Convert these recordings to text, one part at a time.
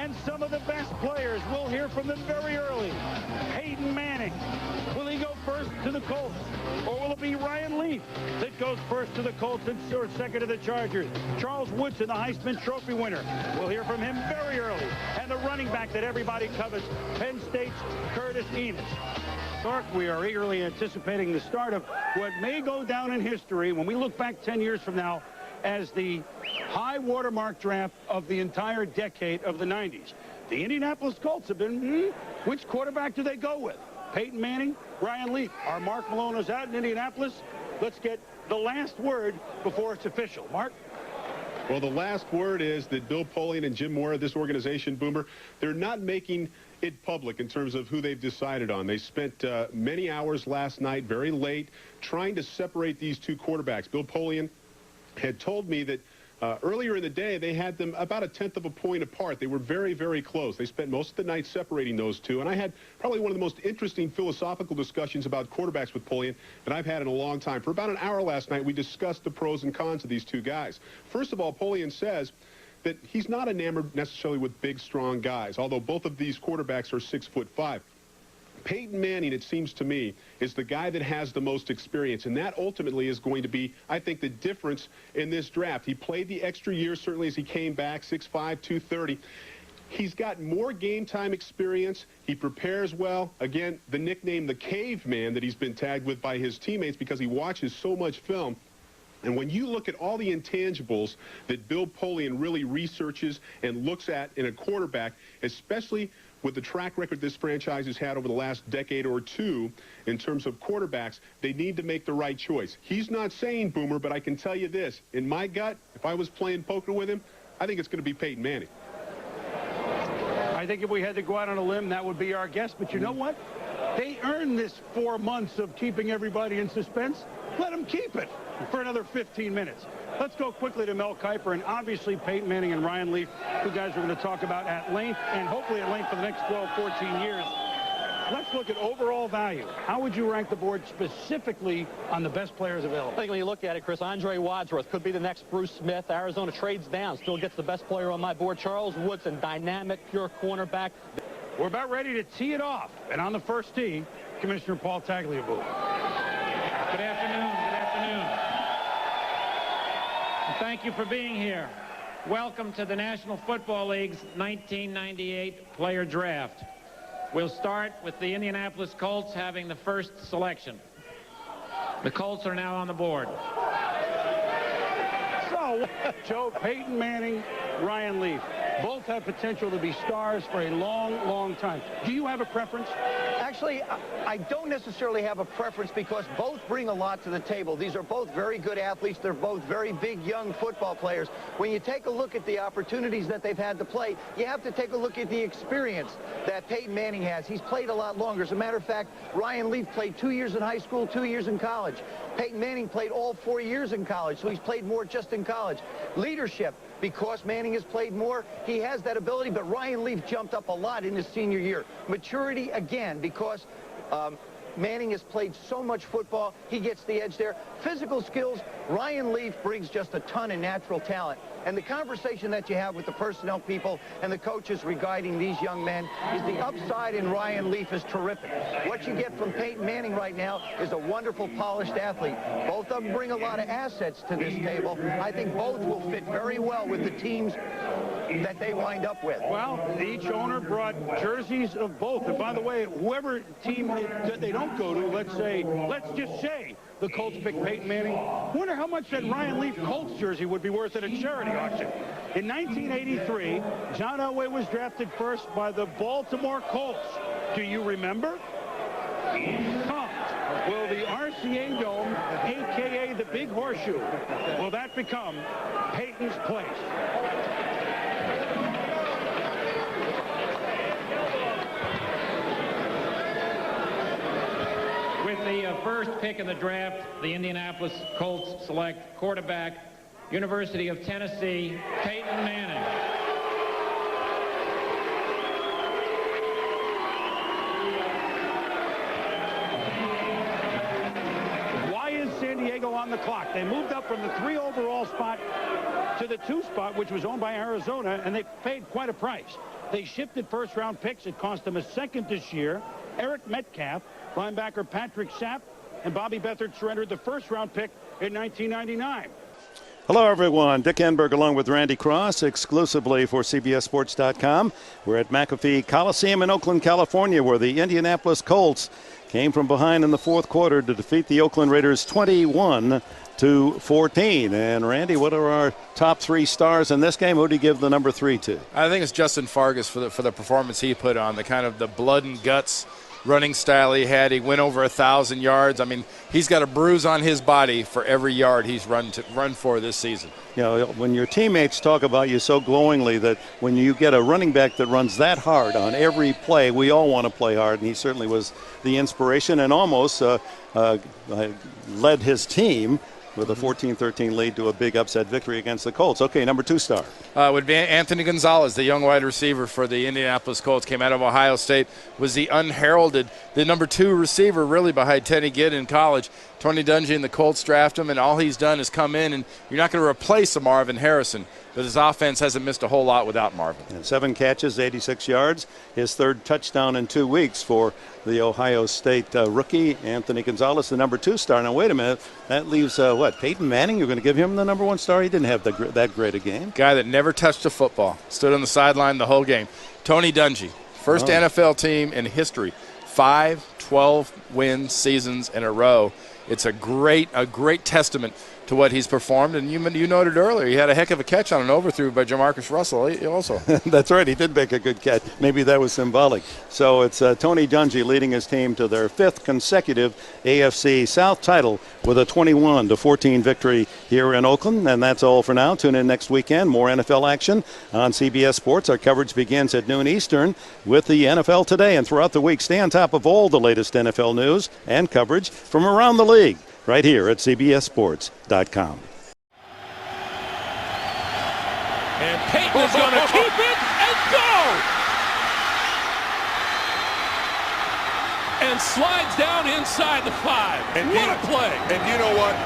and some of the best players. We'll hear from them very early. Peyton Manning. Will he go first to the Colts? Or will it be Ryan Leaf that goes first to the Colts and second to the Chargers? Charles Woodson, the Heisman Trophy winner. We'll hear from him very early. And the running back that everybody covers, Penn State's Curtis Enis. Clark, we are eagerly anticipating the start of what may go down in history when we look back 10 years from now as the high watermark draft of the entire decade of the 90s. The Indianapolis Colts have been, which quarterback do they go with? Peyton Manning, Ryan Leaf. Our Mark Malone is out in Indianapolis. Let's get the last word before it's official. Mark? Well, the last word is that Bill Polian and Jim Mora, this organization, Boomer, they're not making it public in terms of who they've decided on. They spent many hours last night, very late, trying to separate these two quarterbacks. Bill Polian had told me that earlier in the day, they had them about 1/10 of a point apart. They were very, very close. They spent most of the night separating those two. And I had probably one of the most interesting philosophical discussions about quarterbacks with Polian that I've had in a long time. For about an hour last night, we discussed the pros and cons of these two guys. First of all, Polian says that he's not enamored necessarily with big, strong guys, although both of these quarterbacks are 6'5". Peyton Manning, it seems to me, is the guy that has the most experience, and that ultimately is going to be, I think, the difference in this draft. He played the extra year, certainly, as he came back, 6'5", 230. He's got more game time experience. He prepares well. Again, the nickname, the caveman, that he's been tagged with by his teammates because he watches so much film. And when you look at all the intangibles that Bill Polian really researches and looks at in a quarterback, especially with the track record this franchise has had over the last decade or two in terms of quarterbacks, they need to make the right choice. He's not saying, Boomer, but I can tell you this. In my gut, if I was playing poker with him, I think it's going to be Peyton Manning. I think if we had to go out on a limb, that would be our guess. But you know what? They earned this 4 months of keeping everybody in suspense. Let them keep it for another 15 minutes. Let's go quickly to Mel Kiper, and obviously Peyton Manning and Ryan Leaf, who guys we're going to talk about at length, and hopefully at length for the next 12, 14 years. Let's look at overall value. How would you rank the board specifically on the best players available? I think when you look at it, Chris, Andre Wadsworth could be the next Bruce Smith. Arizona trades down, still gets the best player on my board. Charles Woodson, dynamic, pure cornerback. We're about ready to tee it off, and on the first tee, Commissioner Paul Tagliabue. Good afternoon. Good afternoon. Thank you for being here. Welcome to the National Football League's 1998 player draft. We'll start with the Indianapolis Colts having the first selection. The Colts are now on the board. So, Joe, Peyton Manning, Ryan Leaf, both have potential to be stars for a long, long time. Do you have a preference? Actually, I don't necessarily have a preference because both bring a lot to the table. These are both very good athletes. They're both very big, young football players. When you take a look at the opportunities that they've had to play, you have to take a look at the experience that Peyton Manning has. He's played a lot longer. As a matter of fact, Ryan Leaf played 2 years in high school, 2 years in college. Peyton Manning played all 4 years in college, so he's played more just in college. Leadership, because Manning has played more, he has that ability, but Ryan Leaf jumped up a lot in his senior year. Maturity, again, because Manning has played so much football, he gets the edge there. Physical skills, Ryan Leaf brings just a ton of natural talent. And the conversation that you have with the personnel people and the coaches regarding these young men is the upside in Ryan Leaf is terrific. What you get from Peyton Manning right now is a wonderful, polished athlete. Both of them bring a lot of assets to this table. I think both will fit very well with the teams that they wind up with. Well, each owner brought jerseys of both. And by the way, whoever team that they don't go to, let's just say the Colts pick Peyton Manning. Wonder how much that Ryan Leaf Colts jersey would be worth at a charity auction. In 1983, John Elway was drafted first by the Baltimore Colts. Do you remember? Will the RCA Dome, a.k.a. the Big Horseshoe, will that become Peyton's place? With the first pick in the draft, the Indianapolis Colts select quarterback, University of Tennessee, Peyton Manning. Why is San Diego on the clock? They moved up from the 3 overall spot to the 2 spot, which was owned by Arizona, and they paid quite a price. They shifted first-round picks. It cost them a second this year. Eric Metcalf, linebacker Patrick Sapp, and Bobby Beathard surrendered the first-round pick in 1999. Hello, everyone. Dick Enberg along with Randy Cross, exclusively for CBSSports.com. We're at McAfee Coliseum in Oakland, California, where the Indianapolis Colts came from behind in the fourth quarter to defeat the Oakland Raiders 21-14. And Randy, what are our top three stars in this game? Who do you give the number 3 to? I think it's Justin Fargas for the performance he put on, the kind of the blood and guts running style he had. He went over 1,000 yards. I mean, he's got a bruise on his body for every yard he's run for this season. You know, when your teammates talk about you so glowingly, that when you get a running back that runs that hard on every play, we all want to play hard, and he certainly was the inspiration and almost led his team with a 14-13 lead to a big upset victory against the Colts. Okay, number 2 star. Would be Anthony Gonzalez, the young wide receiver for the Indianapolis Colts. Came out of Ohio State, was the unheralded, the number 2 receiver really behind Teddy Gidd in college. Tony Dungy and the Colts draft him, and all he's done is come in, and you're not going to replace a Marvin Harrison, but his offense hasn't missed a whole lot without Marvin. And 7 catches, 86 yards, his 3rd touchdown in 2 weeks for the Ohio State rookie, Anthony Gonzalez, the number 2 star. Now, wait a minute. That leaves, Peyton Manning? You're going to give him the number 1 star? He didn't have that great a game. Guy that never touched a football, stood on the sideline the whole game. Tony Dungy, first NFL team in history, 5 12-win seasons in a row. It's a great testament to what he's performed, and you noted earlier he had a heck of a catch on an overthrow by Jamarcus Russell also. That's right, he did make a good catch. Maybe that was symbolic. So it's Tony Dungy leading his team to their 5th consecutive AFC South title with a 21-14 victory here in Oakland. And that's all for now. Tune in next weekend. More NFL action on CBS Sports. Our coverage begins at noon Eastern with the NFL Today. And throughout the week, stay on top of all the latest NFL news and coverage from around the league, right here at CBSSports.com. And Peyton is going to keep it and go! And slides down inside the 5. And what a play. And you know what?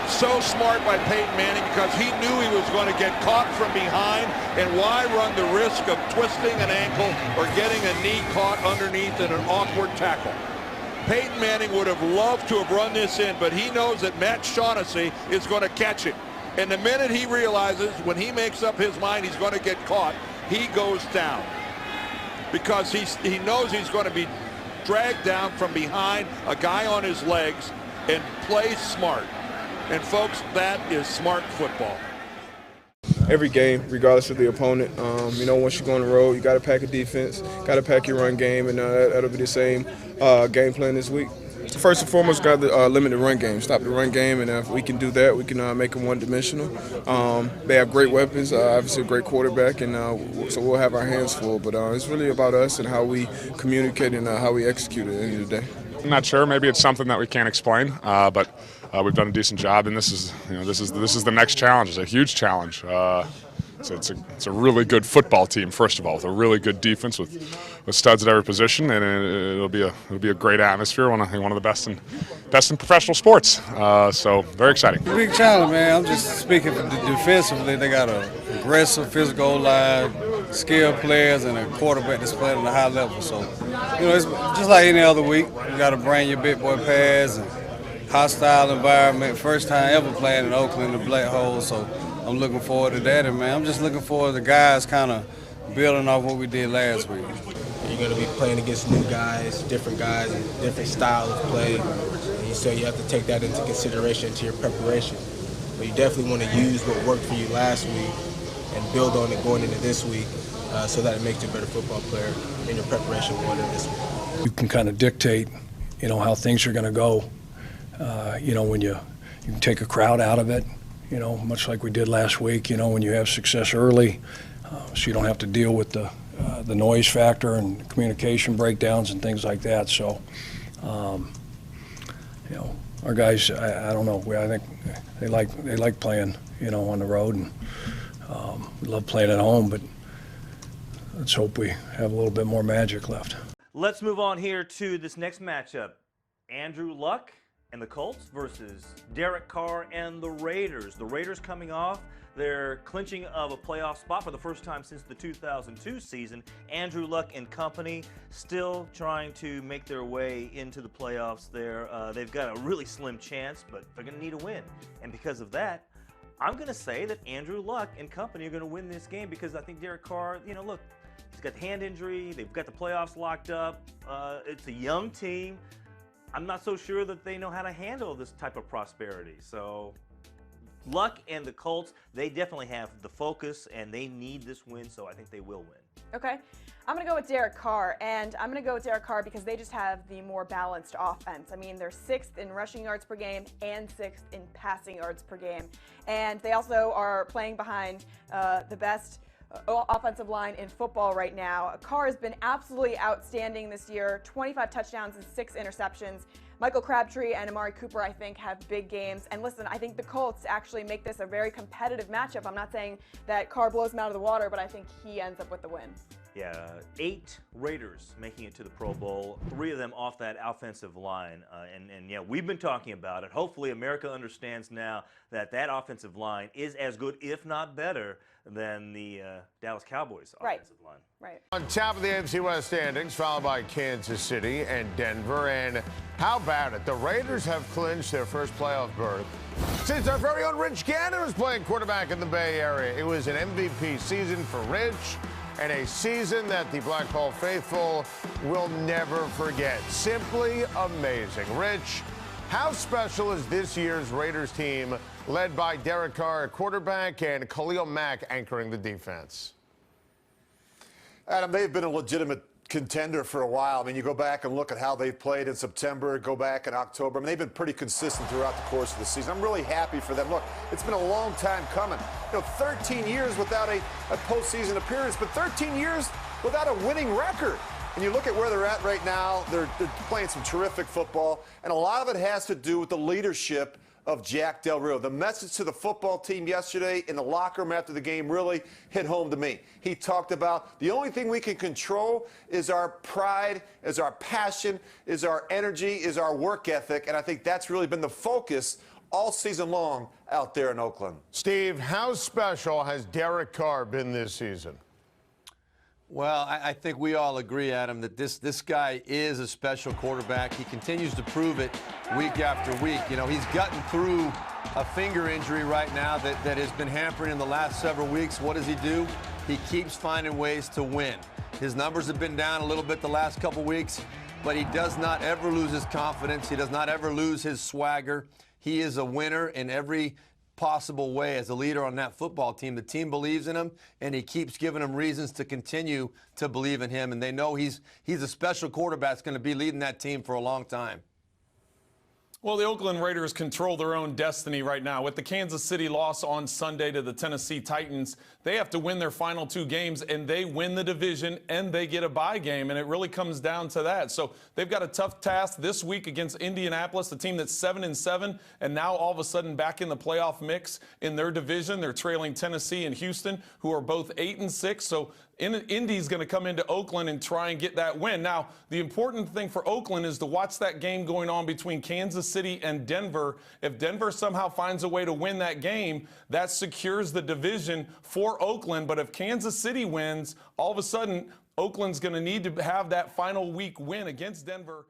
So smart by Peyton Manning, because he knew he was going to get caught from behind, and why run the risk of twisting an ankle or getting a knee caught underneath in an awkward tackle? Peyton Manning would have loved to have run this in, but he knows that Matt Shaughnessy is going to catch it. And the minute he realizes, when he makes up his mind he's going to get caught, he goes down. Because he knows he's going to be dragged down from behind, a guy on his legs, and play smart. And folks, that is smart football. Every game, regardless of the opponent, once you go on the road, you got to pack a defense, got to pack your run game, and that'll be the same game plan this week. First and foremost, got to limit the run game, stop the run game, and if we can do that, we can make them one-dimensional. They have great weapons, obviously a great quarterback, and so we'll have our hands full. But it's really about us and how we communicate and how we execute at the end of the day. I'm not sure. Maybe it's something that we can't explain, but we've done a decent job, and this is the next challenge. It's a huge challenge. It's a really good football team, first of all, with a really good defense with studs at every position, and it'll be a great atmosphere. One of the best in professional sports. So very exciting. Big challenge, man. I'm just speaking defensively. They got an aggressive, physical line, skilled players, and a quarterback that's playing at a high level. So, it's just like any other week. You got to bring your big boy pads and hostile environment. First time ever playing in Oakland, the Black Hole. So I'm looking forward to that. And, man, I'm just looking forward to the guys kind of building off what we did last week. You're going to be playing against new guys, and different style of play. And so you have to take that into consideration to your preparation. But you definitely want to use what worked for you last week and build on it going into this week so that it makes you a better football player in your preparation going into this week. You can kind of dictate, how things are going to go. When you can take a crowd out of it, much like we did last week, when you have success early, so you don't have to deal with the noise factor and communication breakdowns and things like that. So, our guys, I don't know, I think they like playing, on the road, and we love playing at home, but let's hope we have a little bit more magic left. Let's move on here to this next matchup. Andrew Luck and the Colts versus Derek Carr and the Raiders. The Raiders coming off their clinching of a playoff spot for the first time since the 2002 season. Andrew Luck and company still trying to make their way into the playoffs there. They've got a really slim chance, but they're going to need a win. And because of that, I'm going to say that Andrew Luck and company are going to win this game because I think Derek Carr, look, he's got the hand injury. They've got the playoffs locked up. It's a young team. I'm not so sure that they know how to handle this type of prosperity. So Luck and the Colts, they definitely have the focus, and they need this win, so I think they will win. Okay. I'm going to go with Derek Carr, and I'm going to go with Derek Carr because they just have the more balanced offense. I mean, they're 6th in rushing yards per game and 6th in passing yards per game. And they also are playing behind the best offensive line in football right now. Carr has been absolutely outstanding this year, 25 touchdowns and 6 interceptions. Michael Crabtree and Amari Cooper, I think, have big games. And listen, I think the Colts actually make this a very competitive matchup. I'm not saying that Carr blows him out of the water, but I think he ends up with the win. Yeah, 8 Raiders making it to the Pro Bowl, 3 of them off that offensive line. And yeah, we've been talking about it. Hopefully America understands now that that offensive line is as good, if not better, than the Dallas Cowboys offensive line. Right. On top of the AFC West standings, followed by Kansas City and Denver. And how about it? The Raiders have clinched their first playoff berth since our very own Rich Gannon was playing quarterback in the Bay Area. It was an MVP season for Rich, and a season that the Black Hole faithful will never forget. Simply amazing. Rich, how special is this year's Raiders team led by Derek Carr at quarterback and Khalil Mack anchoring the defense? Adam, they've been a legitimate contender for a while. I mean, you go back and look at how they've played in September, go back in October. I mean, they've been pretty consistent throughout the course of the season. I'm really happy for them. Look, it's been a long time coming. 13 years without a postseason appearance, but 13 years without a winning record. And you look at where they're at right now, they're playing some terrific football, and a lot of it has to do with the leadership of Jack Del Rio. The message to the football team yesterday in the locker room after the game really hit home to me. He talked about the only thing we can control is our pride, is our passion, is our energy, is our work ethic, and I think that's really been the focus all season long out there in Oakland. Steve, how special has Derek Carr been this season? Well, I think we all agree, Adam, that this guy is a special quarterback. He continues to prove it week after week. He's gotten through a finger injury right now that has been hampering in the last several weeks. What does he do? He keeps finding ways to win. His numbers have been down a little bit the last couple weeks, but he does not ever lose his confidence. He does not ever lose his swagger. He is a winner in every possible way as a leader on that football team. The team believes in him, and he keeps giving them reasons to continue to believe in him. And they know he's a special quarterback that's going to be leading that team for a long time. Well, the Oakland Raiders control their own destiny right now. With the Kansas City loss on Sunday to the Tennessee Titans, they have to win their final 2 games, and they win the division, and they get a bye game, and it really comes down to that. So they've got a tough task this week against Indianapolis, a team that's 7-7, and now all of a sudden back in the playoff mix in their division. They're trailing Tennessee and Houston, who are both 8-6. So Indy's going to come into Oakland and try and get that win. Now, the important thing for Oakland is to watch that game going on between Kansas City and Denver. If Denver somehow finds a way to win that game, that secures the division for Oakland. But if Kansas City wins, all of a sudden, Oakland's going to need to have that final week win against Denver.